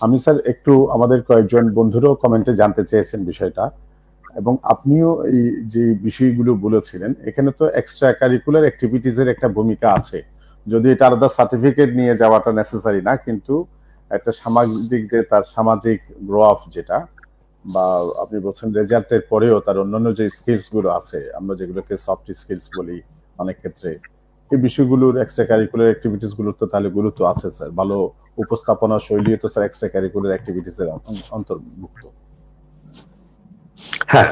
আমি স্যার একটু আমাদের কয়েকজন বন্ধুরাও কমেন্টে জানতে চেয়েছেন বিষয়টা, এবং আপনিও এই যে বিষয়গুলো বলেছিলেন, এখানে তো এক্সট্রা কারিকুলার অ্যাক্টিভিটিজ এর একটা ভূমিকা আছে। যদি এটা আলাদা সার্টিফিকেট নিয়ে যাওয়াটা নেসেসারি না, কিন্তু একটা সামাজিক যে তার সামাজিক গ্রো আপ যেটা, বা আপনি বলছেন রেজাল্টের পরেও তার অন্যান্য যে স্কিলস গুলো আছে, আমরা যেগুলোকে সফট স্কিলস বলি অনেক ক্ষেত্রে, এই বিষয়গুলোর এক্সট্রা কারিকুলার অ্যাক্টিভিটিস গুলোর তো তাহলে গুরুত্ব আছে স্যার। ভালো উপস্থাপনা শৈলী তো স্যার এক্সট্রা কারিকুলার অ্যাক্টিভিটিস এর অন্তর্ভুক্ত। হ্যাঁ,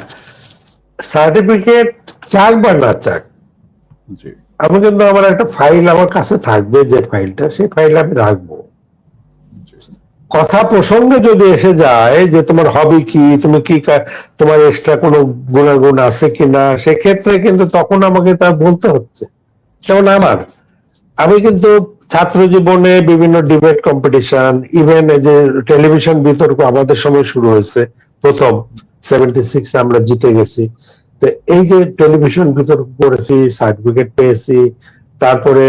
সার্টিফিকেট চাক বা না চাক, জি আমি কিন্তু আমার একটা ফাইল আমার কাছে থাকবে, যে ফাইলটা, সেই ফাইল আমি রাখবো। জি কথা প্রসঙ্গে যদি এসে যায় যে তোমার হবি কি, তুমি কি তোমার এক্সট্রা কোনো গুণাগুণ আছে কিনা, সেক্ষেত্রে কিন্তু তখন আমাকে তা বলতে হচ্ছে। যেমন আমি কিন্তু ছাত্র জীবনে বিভিন্ন ডিবেট কম্পিটিশন, ইভেন এই যে টেলিভিশন বিতর্ক আমাদের সময় শুরু হয়েছে, প্রথম 76 আমরা জিতে গেছি। তো এই যে টেলিভিশন বিতর্ক করেছি, সার্টিফিকেট পেয়েছি, তারপরে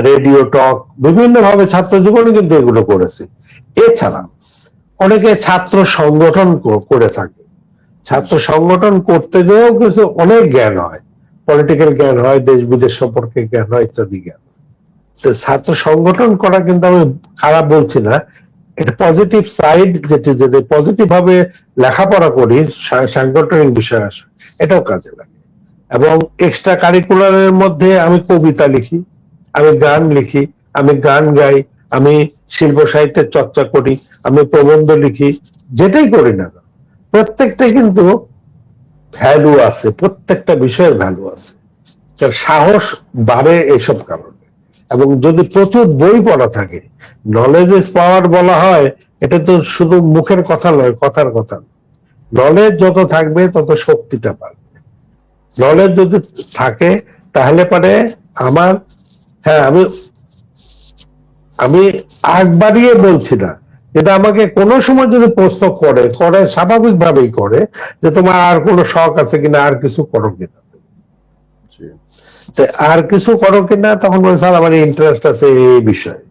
রেডিও টক, বিভিন্ন ভাবে ছাত্র জীবনে কিন্তু এগুলো করেছি। এছাড়া অনেকে ছাত্র সংগঠন করে থাকে। ছাত্র সংগঠন করতে যেও কিছু অনেক জ্ঞান হয়, পলিটিক্যাল জ্ঞান হয়, দেশ বিদেশ সম্পর্কে জ্ঞান হয়, ইত্যাদি জ্ঞান। ছাত্র সংগঠন করা কিন্তু আমি খারাপ বলছি না, এটা পজিটিভ সাইড। যেটি যদি পজিটিভ ভাবে লেখাপড়া করি, সাংগঠনিক বিষয় আসে, এটাও কাজে লাগে। এবং এক্সট্রা কারিকুলারের মধ্যে আমি কবিতা লিখি, আমি গান লিখি, আমি গান গাই, আমি শিল্প সাহিত্যের চর্চা করি, আমি প্রবন্ধ লিখি, যেটাই করি না, প্রত্যেকটা কিন্তু ভ্যালু আছে, প্রত্যেকটা বিষয়ের ভ্যালু আছে। সাহস বাড়ে এইসব কারণে। এবং যদি প্রচুর বই পড়া থাকে, নলেজ ইজ পাওয়ার বলা হয়, এটা তো শুধু মুখের কথা নয়, কথার কথা। নলেজ যত থাকবে তত শক্তিটা বাড়বে। নলেজ যদি থাকে তাহলে পারে আমার, হ্যাঁ, আমি আগ বাড়িয়ে বলছি না, এটা আমাকে কোনো সময় যদি প্রশ্ন করে স্বাভাবিক ভাবেই করে, যে তোমার আর কোনো শখ আছে কিনা, আর কিছু করো কিনা, আর কিছু করো কিনা, তখন বলে স্যার আমার ইন্টারেস্ট আছে এই বিষয়ে।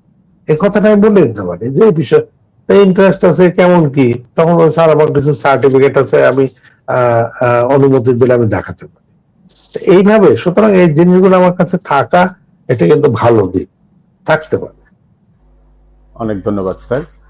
এই কথাটা আমি বলে দিতে পারি যে বিষয় ইন্টারেস্ট আছে, কেমন কি, তখন বলে স্যার আমার কিছু সার্টিফিকেট আছে, আমি অনুমতি দিলে আমি দেখাতে পারি। এইভাবে, সুতরাং এই জিনিসগুলো আমার কাছে থাকা, এটা কিন্তু ভালো দিক, থাকতে পারে। অনেক ধন্যবাদ স্যার।